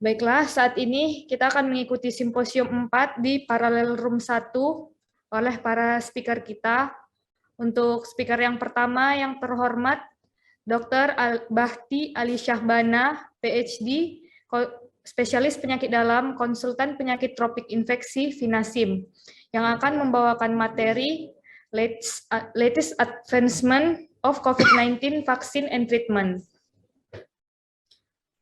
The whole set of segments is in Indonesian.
Baiklah, saat ini kita akan mengikuti simposium 4 di Parallel Room 1 oleh para speaker kita. Untuk speaker yang pertama yang terhormat, Dr. Bahti Ali Syahbana, PhD, spesialis penyakit dalam, konsultan penyakit tropik infeksi, Vinasim, yang akan membawakan materi latest advancement of COVID-19 vaccine and treatment.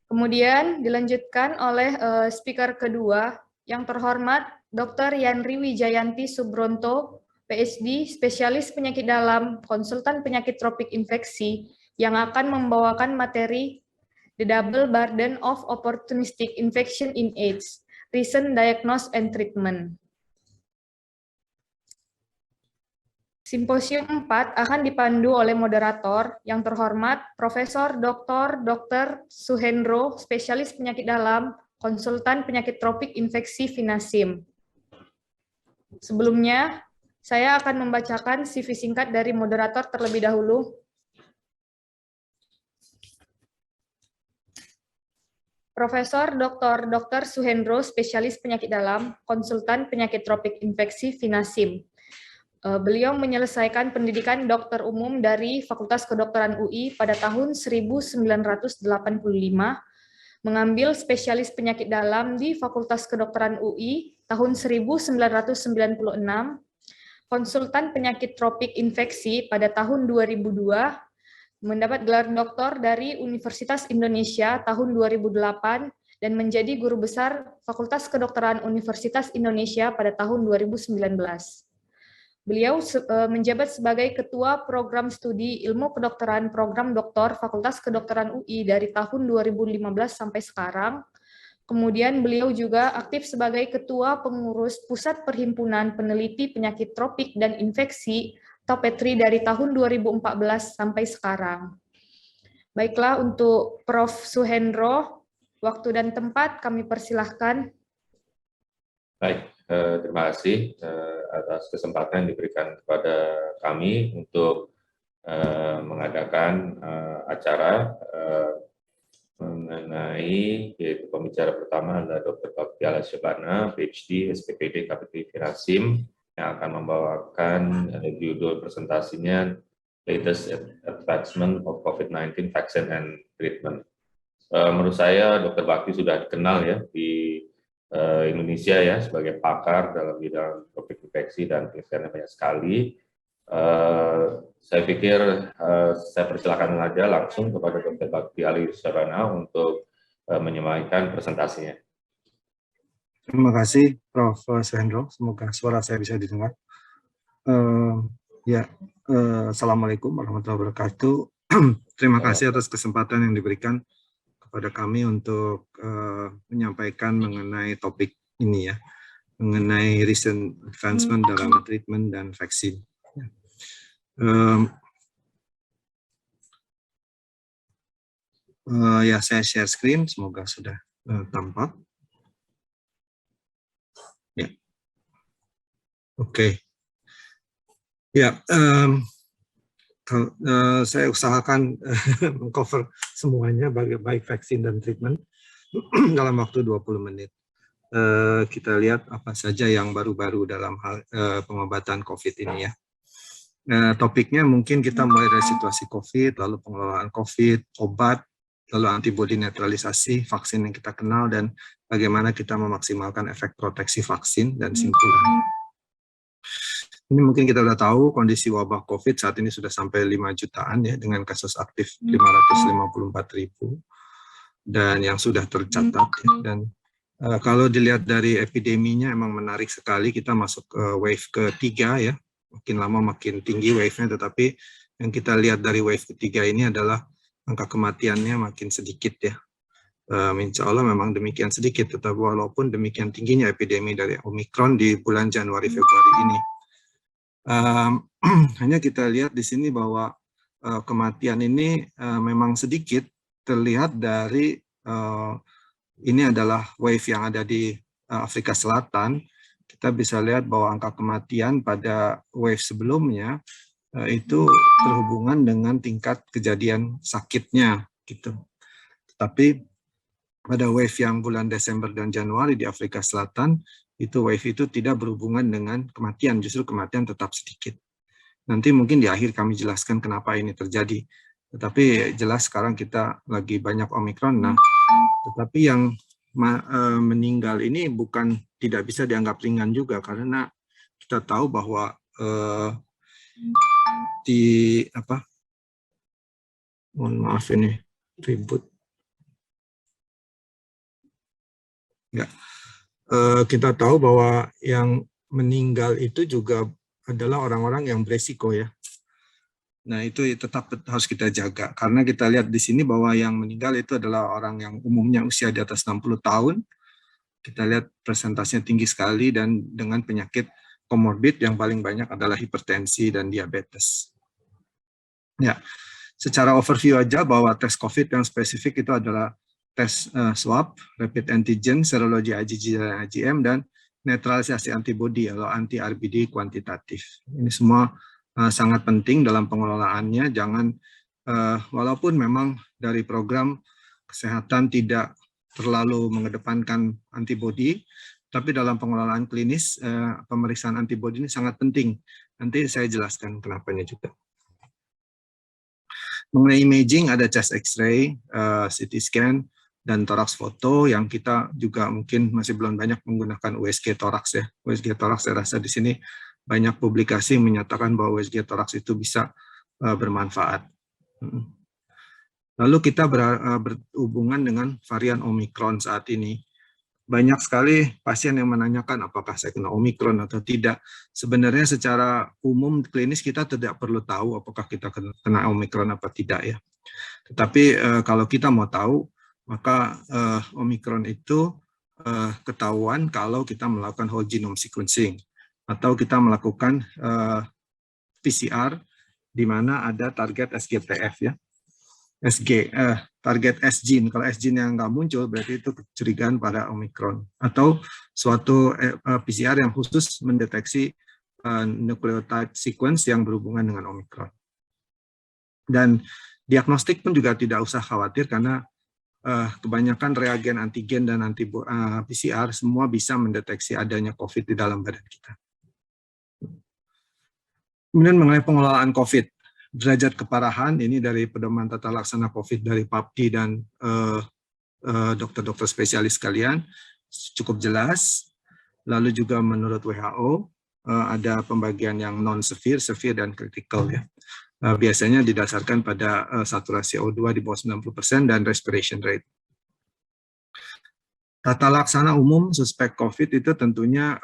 Kemudian dilanjutkan oleh speaker kedua yang terhormat Dr. Yanri Wijayanti Subronto, PhD, spesialis penyakit dalam, konsultan penyakit tropik infeksi, yang akan membawakan materi The Double Burden of Opportunistic Infection in AIDS, Recent Diagnosis and Treatment. Simposium 4 akan dipandu oleh moderator yang terhormat Profesor Dr. Suhendro, spesialis penyakit dalam, konsultan penyakit tropik infeksi Vinasim. Sebelumnya, saya akan membacakan CV singkat dari moderator terlebih dahulu. Profesor Dr. Suhendro, spesialis penyakit dalam, konsultan penyakit tropik infeksi Vinasim. Beliau menyelesaikan pendidikan dokter umum dari Fakultas Kedokteran UI pada tahun 1985, mengambil spesialis penyakit dalam di Fakultas Kedokteran UI tahun 1996, konsultan penyakit tropik infeksi pada tahun 2002, mendapat gelar doktor dari Universitas Indonesia tahun 2008, dan menjadi guru besar Fakultas Kedokteran Universitas Indonesia pada tahun 2019. Beliau menjabat sebagai Ketua Program Studi Ilmu Kedokteran Program Doktor Fakultas Kedokteran UI dari tahun 2015 sampai sekarang. Kemudian beliau juga aktif sebagai Ketua Pengurus Pusat Perhimpunan Peneliti Penyakit Tropik dan Infeksi atau PETRI dari tahun 2014 sampai sekarang. Baiklah, untuk Prof. Suhendro, waktu dan tempat kami persilahkan. Baik, terima kasih atas kesempatan yang diberikan kepada kami untuk mengadakan acara mengenai, yaitu pembicara pertama adalah Dr. Bahti Ali Syahbana, PhD, SPPD, KPT Vinasim, yang akan membawakan judul presentasinya Latest Advancement of COVID-19 Vaccine and Treatment. Menurut saya Dr. Bahti sudah dikenal ya di Indonesia ya sebagai pakar dalam bidang tropik infeksi dan penelitiannya banyak sekali. Saya pikir saya persilakan saja langsung kepada Dr. Bahti Ali Syahbana untuk menyampaikan presentasinya. Terima kasih Prof. Suhendro, semoga suara saya bisa didengar. Assalamualaikum warahmatullahi wabarakatuh. Terima kasih atas kesempatan yang diberikan kepada kami untuk menyampaikan mengenai topik ini ya, mengenai recent advancement dalam treatment dan vaksin. Saya share screen, semoga sudah tampak. Ya, oke. Ya, saya usahakan mengcover semuanya baik vaksin dan treatment dalam waktu 20 menit. Kita lihat apa saja yang baru-baru dalam hal pengobatan COVID ini ya. Topiknya mungkin kita mulai dari situasi COVID, lalu pengelolaan COVID, obat, lalu antibodi netralisasi, vaksin yang kita kenal, dan bagaimana kita memaksimalkan efek proteksi vaksin dan simpulan. Ini mungkin kita sudah tahu kondisi wabah COVID saat ini sudah sampai 5 jutaan ya, dengan kasus aktif 554.000 dan yang sudah tercatat ya. Dan kalau dilihat dari epideminya emang menarik sekali, kita masuk ke wave ketiga ya, makin lama makin tinggi wave-nya, tetapi yang kita lihat dari wave ketiga ini adalah angka kematiannya makin sedikit ya. Insya Allah memang demikian sedikit, tetapi walaupun demikian tingginya epidemi dari Omicron di bulan Januari Februari ini. Hanya kita lihat di sini bahwa kematian ini memang sedikit terlihat dari ini adalah wave yang ada di Afrika Selatan. Kita bisa lihat bahwa angka kematian pada wave sebelumnya itu berhubungan dengan tingkat kejadian sakitnya gitu. Tapi pada wave yang bulan Desember dan Januari di Afrika Selatan, itu wave itu tidak berhubungan dengan kematian, justru kematian tetap sedikit. Nanti mungkin di akhir kami jelaskan kenapa ini terjadi. Tetapi jelas sekarang kita lagi banyak Omikron. Nah, tetapi yang meninggal ini bukan tidak bisa dianggap ringan juga, karena kita tahu bahwa mohon maaf ini ribut. Ya, kita tahu bahwa yang meninggal itu juga adalah orang-orang yang beresiko ya. Nah itu tetap harus kita jaga, karena kita lihat di sini bahwa yang meninggal itu adalah orang yang umumnya usia di atas 60 tahun. Kita lihat presentasinya tinggi sekali dan dengan penyakit komorbid yang paling banyak adalah hipertensi dan diabetes. Ya, secara overview aja bahwa tes COVID yang spesifik itu adalah tes swab, rapid antigen, serologi IgG dan IgM, dan netralisasi antibodi atau anti-RBD kuantitatif. Ini semua sangat penting dalam pengelolaannya. Jangan, walaupun memang dari program kesehatan tidak terlalu mengedepankan antibodi, tapi dalam pengelolaan klinis, pemeriksaan antibodi ini sangat penting. Nanti saya jelaskan kenapanya juga. Mengenai imaging, ada chest X-ray, CT scan, dan thorax foto yang kita juga mungkin masih belum banyak menggunakan USG thorax ya. USG thorax saya rasa di sini banyak publikasi menyatakan bahwa USG thorax itu bisa bermanfaat. Lalu kita berhubungan dengan varian Omikron saat ini. Banyak sekali pasien yang menanyakan apakah saya kena Omikron atau tidak. Sebenarnya secara umum klinis kita tidak perlu tahu apakah kita kena Omikron apa tidak ya. Tetapi kalau kita mau tahu, maka Omikron itu ketahuan kalau kita melakukan whole genome sequencing atau kita melakukan PCR di mana ada target SGTF ya. Target S gene. Kalau S gene yang nggak muncul berarti itu kecurigaan pada Omikron atau suatu PCR yang khusus mendeteksi nucleotide sequence yang berhubungan dengan Omikron. Dan diagnostik pun juga tidak usah khawatir karena kebanyakan reagen antigen dan PCR semua bisa mendeteksi adanya COVID di dalam badan kita. Kemudian mengenai pengelolaan COVID, derajat keparahan ini dari pedoman tata laksana COVID dari PAPDI dan dokter-dokter spesialis sekalian cukup jelas. Lalu juga menurut WHO ada pembagian yang non-severe, severe, dan critical ya. Biasanya didasarkan pada saturasi O2 di bawah 90% dan respiration rate. Tata laksana umum suspek COVID itu tentunya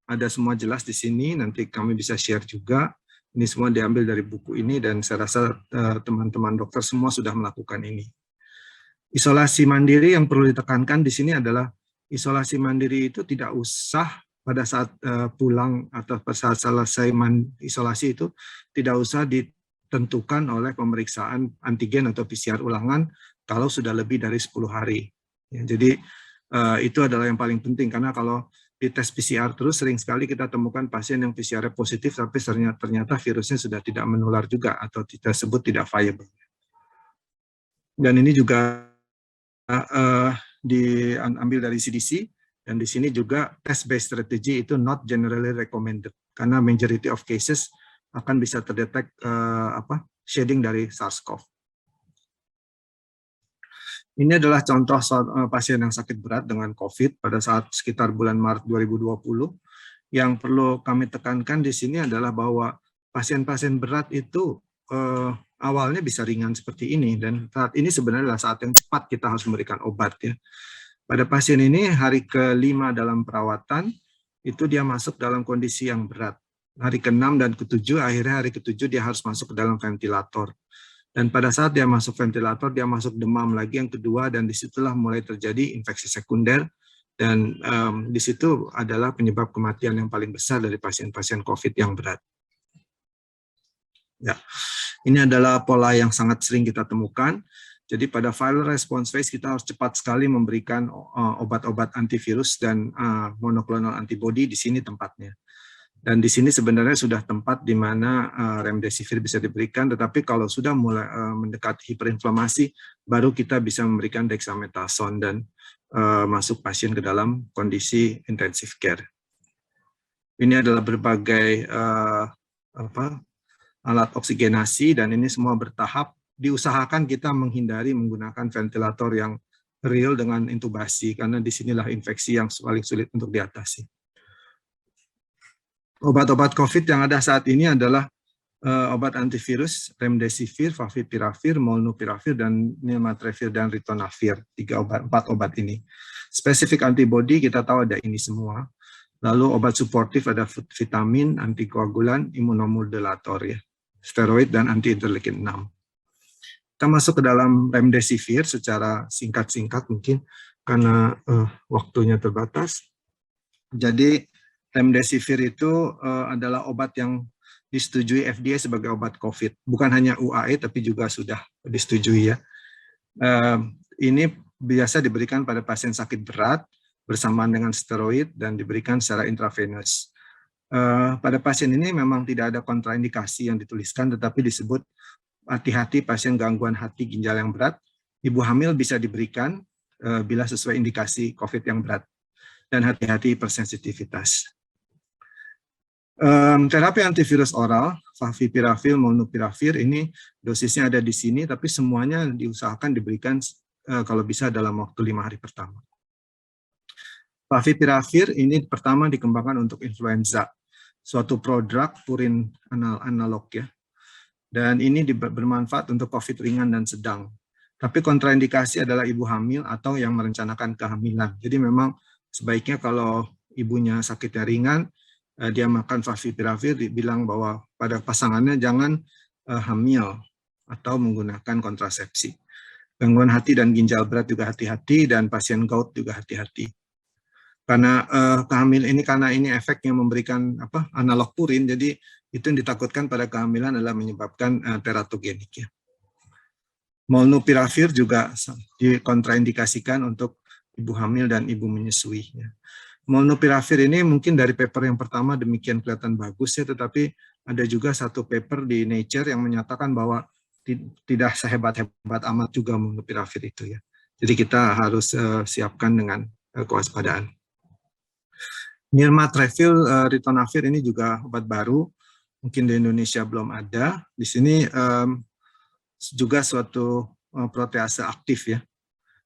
ada semua jelas di sini, nanti kami bisa share juga. Ini semua diambil dari buku ini dan saya rasa teman-teman dokter semua sudah melakukan ini. Isolasi mandiri yang perlu ditekankan di sini adalah isolasi mandiri itu tidak usah pada saat pulang atau pada saat selesai isolasi itu tidak usah ditentukan oleh pemeriksaan antigen atau PCR ulangan kalau sudah lebih dari 10 hari. Ya, jadi itu adalah yang paling penting karena kalau di tes PCR terus sering sekali kita temukan pasien yang PCR positif tapi ternyata virusnya sudah tidak menular juga atau kita sebut tidak viable. Dan ini juga diambil dari CDC. Dan di sini juga test-based strategy itu not generally recommended karena majority of cases akan bisa terdetek shading dari SARS-CoV. Ini adalah contoh pasien yang sakit berat dengan COVID pada saat sekitar bulan Maret 2020. Yang perlu kami tekankan di sini adalah bahwa pasien-pasien berat itu awalnya bisa ringan seperti ini dan saat ini sebenarnya adalah saat yang cepat kita harus memberikan obat ya. Pada pasien ini hari ke-5 dalam perawatan, itu dia masuk dalam kondisi yang berat. Hari ke-6 dan ke-7, akhirnya hari ke-7 dia harus masuk ke dalam ventilator. Dan pada saat dia masuk ventilator, dia masuk demam lagi yang kedua, dan disitulah mulai terjadi infeksi sekunder, dan di situ adalah penyebab kematian yang paling besar dari pasien-pasien COVID yang berat. Ya, ini adalah pola yang sangat sering kita temukan. Jadi pada viral response phase kita harus cepat sekali memberikan obat-obat antivirus dan monoklonal antibody di sini tempatnya. Dan di sini sebenarnya sudah tempat di mana remdesivir bisa diberikan, tetapi kalau sudah mulai mendekati hiperinflamasi, baru kita bisa memberikan dexamethasone dan masuk pasien ke dalam kondisi intensive care. Ini adalah berbagai alat oksigenasi, dan ini semua bertahap. Diusahakan kita menghindari menggunakan ventilator yang real dengan intubasi, karena disinilah infeksi yang paling sulit untuk diatasi. Obat-obat COVID yang ada saat ini adalah obat antivirus, remdesivir, favipiravir, molnupiravir, dan nirmatrelvir dan ritonavir. 4 obat ini. Spesifik antibody kita tahu ada ini semua. Lalu obat suportif ada vitamin, antikoagulan, imunomodulator, ya, steroid, dan anti-interleukin 6. Kita masuk ke dalam remdesivir secara singkat-singkat mungkin karena waktunya terbatas. Jadi remdesivir itu adalah obat yang disetujui FDA sebagai obat COVID. Bukan hanya UAE, tapi juga sudah disetujui, ya. Ini biasa diberikan pada pasien sakit berat bersamaan dengan steroid dan diberikan secara intravenous. Pada pasien ini memang tidak ada kontraindikasi yang dituliskan, tetapi disebut hati-hati pasien gangguan hati ginjal yang berat. Ibu hamil bisa diberikan bila sesuai indikasi COVID yang berat. Dan hati-hati hipersensitivitas. Terapi antivirus oral, favipiravir, molnupiravir, ini dosisnya ada di sini, tapi semuanya diusahakan diberikan kalau bisa dalam waktu 5 hari pertama. Favipiravir ini pertama dikembangkan untuk influenza, suatu prodrug purin analog, ya. Dan ini bermanfaat untuk COVID ringan dan sedang. Tapi kontraindikasi adalah ibu hamil atau yang merencanakan kehamilan. Jadi memang sebaiknya kalau ibunya sakitnya ringan, dia makan favipiravir, dibilang bahwa pada pasangannya jangan hamil atau menggunakan kontrasepsi. Gangguan hati dan ginjal berat juga hati-hati, dan pasien gout juga hati-hati. Karena karena ini efek yang memberikan analog purin, jadi itu yang ditakutkan pada kehamilan adalah menyebabkan teratogenik, ya. Molnupiravir juga dikontraindikasikan untuk ibu hamil dan ibu menyusui, ya. Molnupiravir ini mungkin dari paper yang pertama demikian kelihatan bagus, ya, tetapi ada juga satu paper di Nature yang menyatakan bahwa tidak sehebat-hebat amat juga molnupiravir itu, ya. Jadi kita harus siapkan dengan kewaspadaan. Nirmatrelvir, ritonavir ini juga obat baru, mungkin di Indonesia belum ada. Di sini juga suatu protease aktif, ya.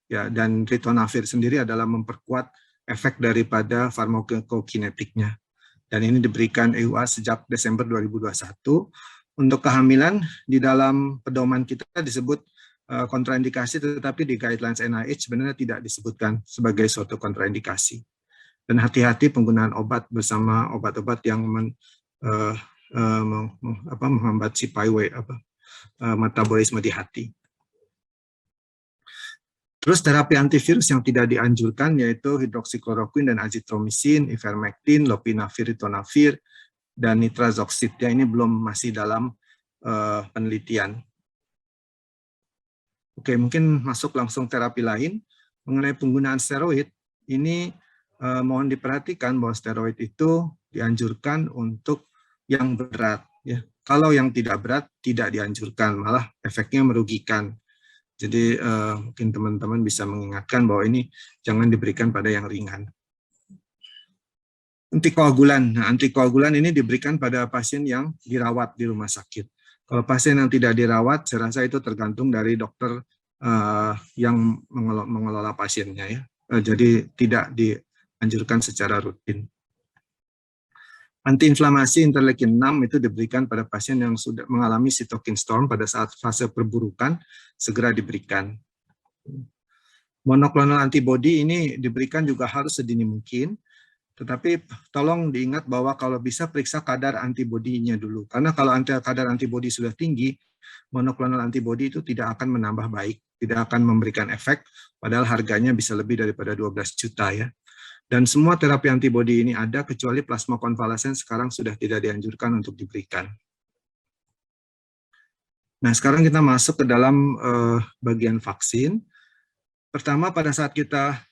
Ya, dan ritonavir sendiri adalah memperkuat efek daripada farmakokinetiknya. Dan ini diberikan EUA sejak Desember 2021. Untuk kehamilan, di dalam pedoman kita disebut kontraindikasi, tetapi di guidelines NIH sebenarnya tidak disebutkan sebagai suatu kontraindikasi. Dan hati-hati penggunaan obat bersama obat-obat yang menghambat si pathway metabolisme di hati. Terus terapi antivirus yang tidak dianjurkan yaitu hidroksikloroquine dan azitromisin, ivermectin, lopinavir, ritonavir, dan nitrazoxid. Ya, ini belum masih dalam penelitian. Oke, mungkin masuk langsung terapi lain. Mengenai penggunaan steroid, ini mohon diperhatikan bahwa steroid itu dianjurkan untuk yang berat, ya. Kalau yang tidak berat tidak dianjurkan, malah efeknya merugikan. Jadi mungkin teman-teman bisa mengingatkan bahwa ini jangan diberikan pada yang ringan. Antikoagulan. Nah, antikoagulan ini diberikan pada pasien yang dirawat di rumah sakit. Kalau pasien yang tidak dirawat, saya rasa itu tergantung dari dokter yang mengelola pasiennya, ya. Jadi tidak dianjurkan secara rutin. Antiinflamasi interleukin 6 itu diberikan pada pasien yang sudah mengalami cytokine storm pada saat fase perburukan, segera diberikan. Monoklonal antibody ini diberikan juga harus sedini mungkin, tetapi tolong diingat bahwa kalau bisa periksa kadar antibodinya dulu, karena kalau kadar antibody sudah tinggi, monoklonal antibody itu tidak akan menambah baik, tidak akan memberikan efek, padahal harganya bisa lebih daripada 12 juta, ya. Dan semua terapi antibodi ini ada, kecuali plasma konvalesen sekarang sudah tidak dianjurkan untuk diberikan. Nah, sekarang kita masuk ke dalam bagian vaksin. Pertama, pada saat kita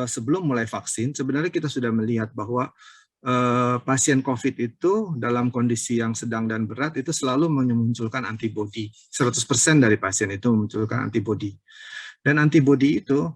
sebelum mulai vaksin, sebenarnya kita sudah melihat bahwa pasien COVID itu dalam kondisi yang sedang dan berat itu selalu memunculkan antibodi. 100% dari pasien itu memunculkan antibodi. Dan antibodi itu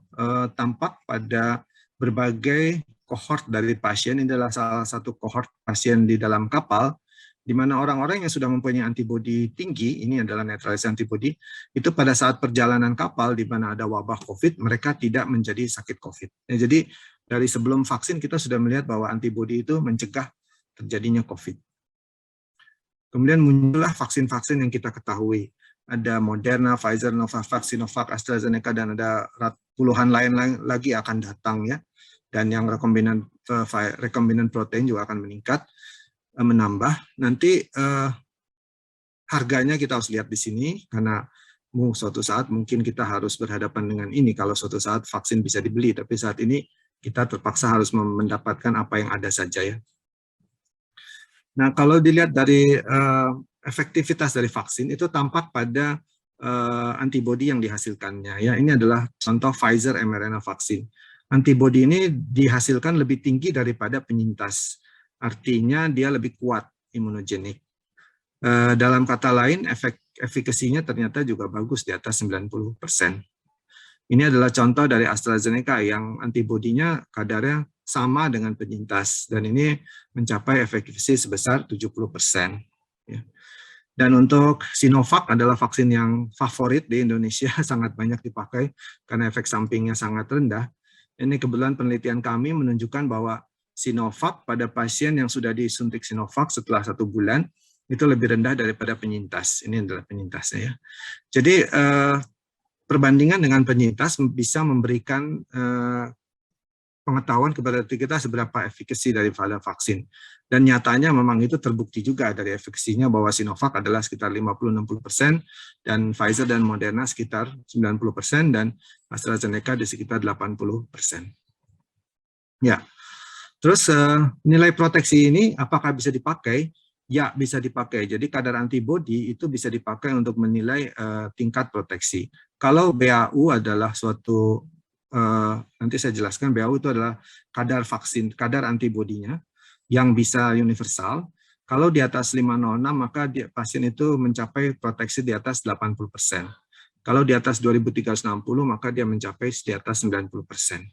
tampak pada berbagai kohort dari pasien. Ini adalah salah satu kohort pasien di dalam kapal, di mana orang-orang yang sudah mempunyai antibodi tinggi, ini adalah netralisasi antibodi, itu pada saat perjalanan kapal di mana ada wabah COVID, mereka tidak menjadi sakit COVID. Ya, jadi dari sebelum vaksin kita sudah melihat bahwa antibodi itu mencegah terjadinya COVID. Kemudian muncullah vaksin-vaksin yang kita ketahui. Ada Moderna, Pfizer, Novavax, Sinovac, AstraZeneca, dan ada puluhan lain lagi akan datang ya. Dan yang rekombinan protein juga akan meningkat, menambah. Nanti harganya kita harus lihat di sini, karena suatu saat mungkin kita harus berhadapan dengan ini kalau suatu saat vaksin bisa dibeli, tapi saat ini kita terpaksa harus mendapatkan apa yang ada saja ya. Nah, kalau dilihat dari efektivitas dari vaksin itu tampak pada antibodi yang dihasilkannya ya. Ini adalah contoh Pfizer mRNA vaksin. Antibodi ini dihasilkan lebih tinggi daripada penyintas. Artinya dia lebih kuat imunogenik. Dalam kata lain, efikasinya ternyata juga bagus di atas 90%. Ini adalah contoh dari AstraZeneca yang antibodinya kadarnya sama dengan penyintas, dan ini mencapai efikasi sebesar 70%. Dan untuk Sinovac adalah vaksin yang favorit di Indonesia, sangat banyak dipakai karena efek sampingnya sangat rendah. Ini kebetulan penelitian kami menunjukkan bahwa Sinovac pada pasien yang sudah disuntik Sinovac setelah 1 bulan, itu lebih rendah daripada penyintas. Ini adalah penyintasnya ya. Jadi perbandingan dengan penyintas bisa memberikan pengetahuan kepada kita seberapa efikasi daripada vaksin. Dan nyatanya memang itu terbukti juga dari efikasinya bahwa Sinovac adalah sekitar 50-60%, dan Pfizer dan Moderna sekitar 90%, dan AstraZeneca di sekitar 80%. Ya, terus nilai proteksi ini apakah bisa dipakai? Ya, bisa dipakai. Jadi kadar antibodi itu bisa dipakai untuk menilai tingkat proteksi. Kalau BAU adalah suatu, nanti saya jelaskan, BAU itu adalah kadar vaksin, kadar antibodinya yang bisa universal. Kalau di atas 506 maka pasien itu mencapai proteksi di atas 80%. Kalau di atas 2360 maka dia mencapai di atas 90%.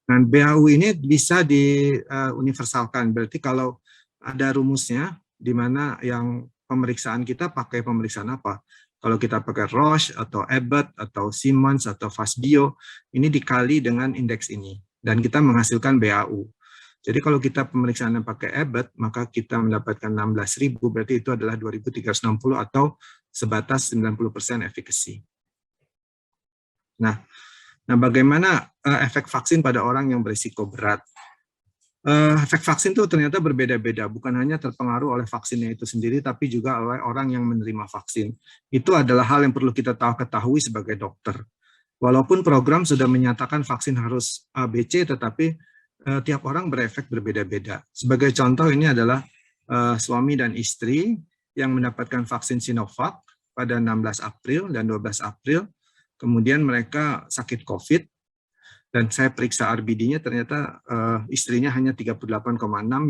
Dan BAU ini bisa diuniversalkan, berarti kalau ada rumusnya, di mana yang pemeriksaan kita pakai pemeriksaan apa. Kalau kita pakai Roche, atau Abbott, atau Siemens, atau Fastbio, ini dikali dengan indeks ini. Dan kita menghasilkan BAU. Jadi kalau kita pemeriksaan yang pakai Abbott, maka kita mendapatkan 16.000, berarti itu adalah 2.360 atau sebatas 90% efikasi. Nah, bagaimana efek vaksin pada orang yang berisiko berat? Efek vaksin itu ternyata berbeda-beda, bukan hanya terpengaruh oleh vaksinnya itu sendiri, tapi juga oleh orang yang menerima vaksin. Itu adalah hal yang perlu kita ketahui sebagai dokter. Walaupun program sudah menyatakan vaksin harus ABC, tetapi tiap orang berefek berbeda-beda. Sebagai contoh, ini adalah suami dan istri yang mendapatkan vaksin Sinovac pada 16 April dan 12 April, kemudian mereka sakit COVID, dan saya periksa RBD-nya ternyata istrinya hanya 38,6,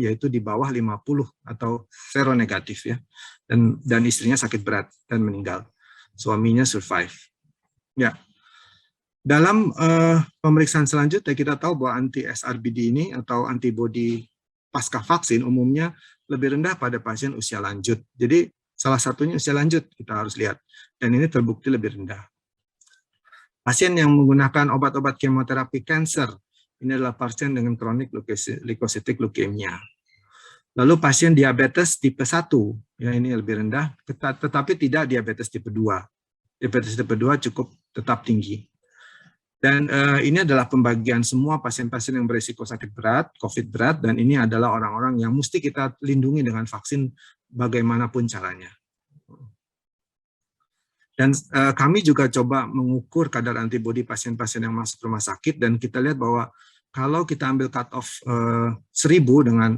yaitu di bawah 50 atau seronegatif ya. Dan istrinya sakit berat dan meninggal. Suaminya survive. Ya. Dalam pemeriksaan selanjutnya kita tahu bahwa anti-SRBD ini atau antibodi pasca vaksin umumnya lebih rendah pada pasien usia lanjut. Jadi salah satunya usia lanjut kita harus lihat, dan ini terbukti lebih rendah. Pasien yang menggunakan obat-obat kemoterapi kanker, ini adalah pasien dengan kronik leukositik leukemia. Lalu pasien diabetes tipe 1, ya ini lebih rendah, tetapi tidak diabetes tipe 2. Diabetes tipe 2 cukup tetap tinggi. Dan ini adalah pembagian semua pasien-pasien yang berisiko sakit berat, COVID berat, dan ini adalah orang-orang yang mesti kita lindungi dengan vaksin bagaimanapun caranya. Dan kami juga coba mengukur kadar antibodi pasien-pasien yang masuk rumah sakit, dan kita lihat bahwa kalau kita ambil cut off 1000 dengan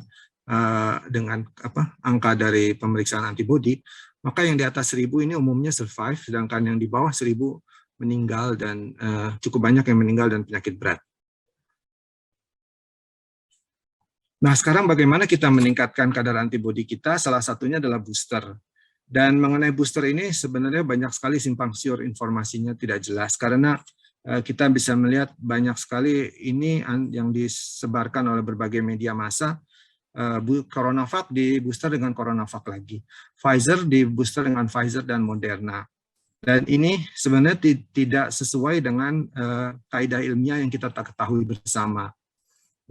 angka dari pemeriksaan antibodi, maka yang di atas 1000 ini umumnya survive, sedangkan yang di bawah 1000 meninggal, dan cukup banyak yang meninggal dan penyakit berat. Nah, sekarang bagaimana kita meningkatkan kadar antibodi kita? Salah satunya adalah booster. Dan mengenai booster ini sebenarnya banyak sekali simpang siur informasinya tidak jelas, karena kita bisa melihat banyak sekali ini yang disebarkan oleh berbagai media massa. CoronaVac di booster dengan CoronaVac lagi. Pfizer di booster dengan Pfizer dan Moderna. Dan ini sebenarnya tidak sesuai dengan kaidah ilmiah yang kita ketahui bersama.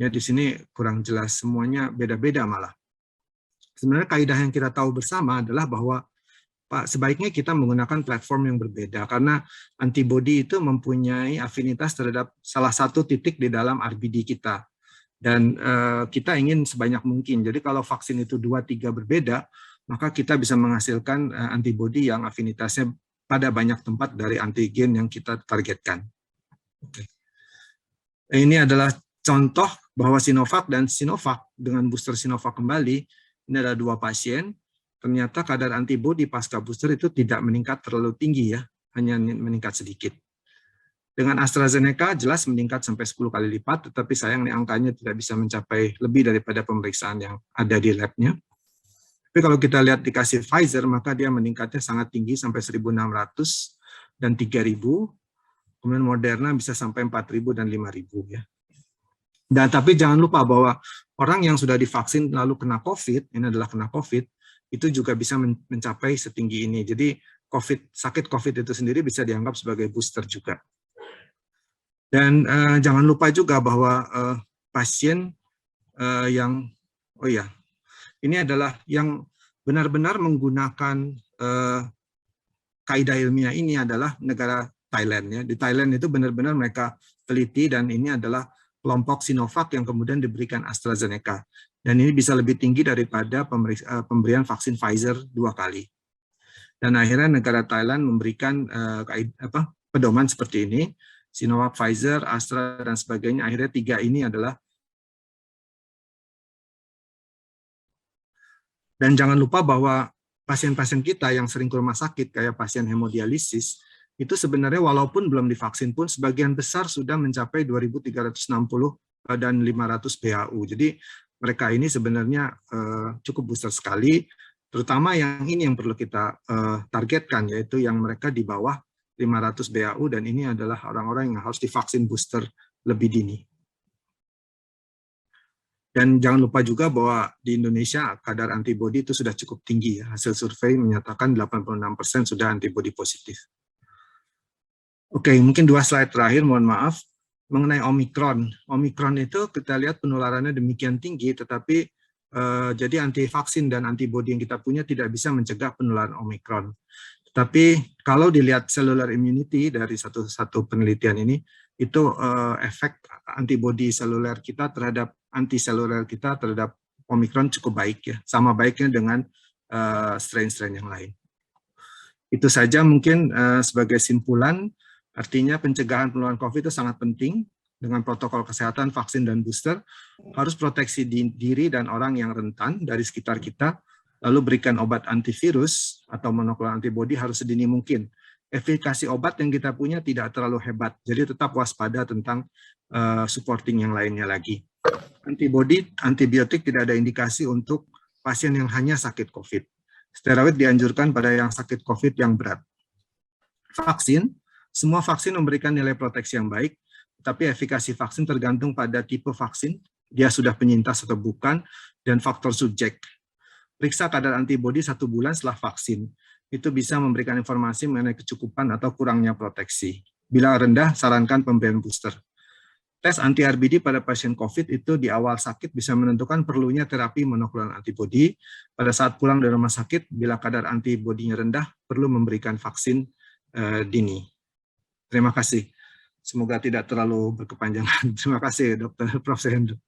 Ya, di sini kurang jelas, semuanya beda-beda malah. Sebenarnya kaidah yang kita tahu bersama adalah bahwa sebaiknya kita menggunakan platform yang berbeda, karena antibodi itu mempunyai afinitas terhadap salah satu titik di dalam RBD kita. Dan kita ingin sebanyak mungkin. Jadi kalau vaksin itu 2-3 berbeda, maka kita bisa menghasilkan antibodi yang afinitasnya pada banyak tempat dari antigen yang kita targetkan. Oke. Ini adalah contoh bahwa Sinovac dan Sinovac dengan booster Sinovac kembali, ini ada 2 pasien, ternyata kadar antibodi pasca booster itu tidak meningkat terlalu tinggi ya, hanya meningkat sedikit. Dengan AstraZeneca jelas meningkat sampai 10 kali lipat, tetapi sayang nih angkanya tidak bisa mencapai lebih daripada pemeriksaan yang ada di lab-nya. Tapi kalau kita lihat dikasih Pfizer, maka dia meningkatnya sangat tinggi sampai 1.600 dan 3.000, kemudian Moderna bisa sampai 4.000 dan 5.000 ya. Dan tapi jangan lupa bahwa orang yang sudah divaksin lalu kena COVID, ini adalah kena COVID, itu juga bisa mencapai setinggi ini. Jadi sakit COVID itu sendiri bisa dianggap sebagai booster juga. Dan jangan lupa juga bahwa pasien yang, ini adalah yang benar-benar menggunakan kaidah ilmiah ini adalah negara Thailand ya. Di Thailand itu benar-benar mereka teliti, dan ini adalah kelompok Sinovac yang kemudian diberikan AstraZeneca. Dan ini bisa lebih tinggi daripada pemberian vaksin Pfizer 2 kali. Dan akhirnya negara Thailand memberikan pedoman seperti ini, Sinovac, Pfizer, Astra, dan sebagainya. Akhirnya 3 ini adalah. Dan jangan lupa bahwa pasien-pasien kita yang sering ke rumah sakit, kayak pasien hemodialisis, itu sebenarnya walaupun belum divaksin pun, sebagian besar sudah mencapai 2.360 dan 500 BAU. Jadi mereka ini sebenarnya cukup booster sekali, terutama yang ini yang perlu kita targetkan, yaitu yang mereka di bawah 500 BAU, dan ini adalah orang-orang yang harus divaksin booster lebih dini. Dan jangan lupa juga bahwa di Indonesia kadar antibodi itu sudah cukup tinggi ya. Hasil survei menyatakan 86% sudah antibodi positif. Oke, mungkin 2 slide terakhir, mohon maaf. Mengenai Omikron. Omikron itu kita lihat penularannya demikian tinggi, tetapi jadi anti vaksin dan antibodi yang kita punya tidak bisa mencegah penularan Omikron. Tapi kalau dilihat cellular immunity dari satu penelitian ini, itu efek antibodi seluler kita terhadap antiseluler kita terhadap Omikron cukup baik ya, sama baiknya dengan strain-strain yang lain. Itu saja mungkin sebagai simpulan, artinya pencegahan penularan COVID itu sangat penting dengan protokol kesehatan, vaksin, dan booster, harus proteksi diri dan orang yang rentan dari sekitar kita, lalu berikan obat antivirus atau monoklonal antibodi harus sedini mungkin. Efikasi obat yang kita punya tidak terlalu hebat, jadi tetap waspada tentang supporting yang lainnya lagi. Antibiotik tidak ada indikasi untuk pasien yang hanya sakit COVID. Steroid dianjurkan pada yang sakit COVID yang berat. Vaksin, semua vaksin memberikan nilai proteksi yang baik, tapi efikasi vaksin tergantung pada tipe vaksin, dia sudah penyintas atau bukan, dan faktor subjek. Periksa kadar antibodi 1 bulan setelah vaksin. Itu bisa memberikan informasi mengenai kecukupan atau kurangnya proteksi. Bila rendah, sarankan pemberian booster. Tes anti-RBD pada pasien COVID itu di awal sakit bisa menentukan perlunya terapi monoklonal antibodi. Pada saat pulang dari rumah sakit, bila kadar antibodinya rendah, perlu memberikan vaksin dini. Terima kasih. Semoga tidak terlalu berkepanjangan. Terima kasih, Dr. Prof. Hendro.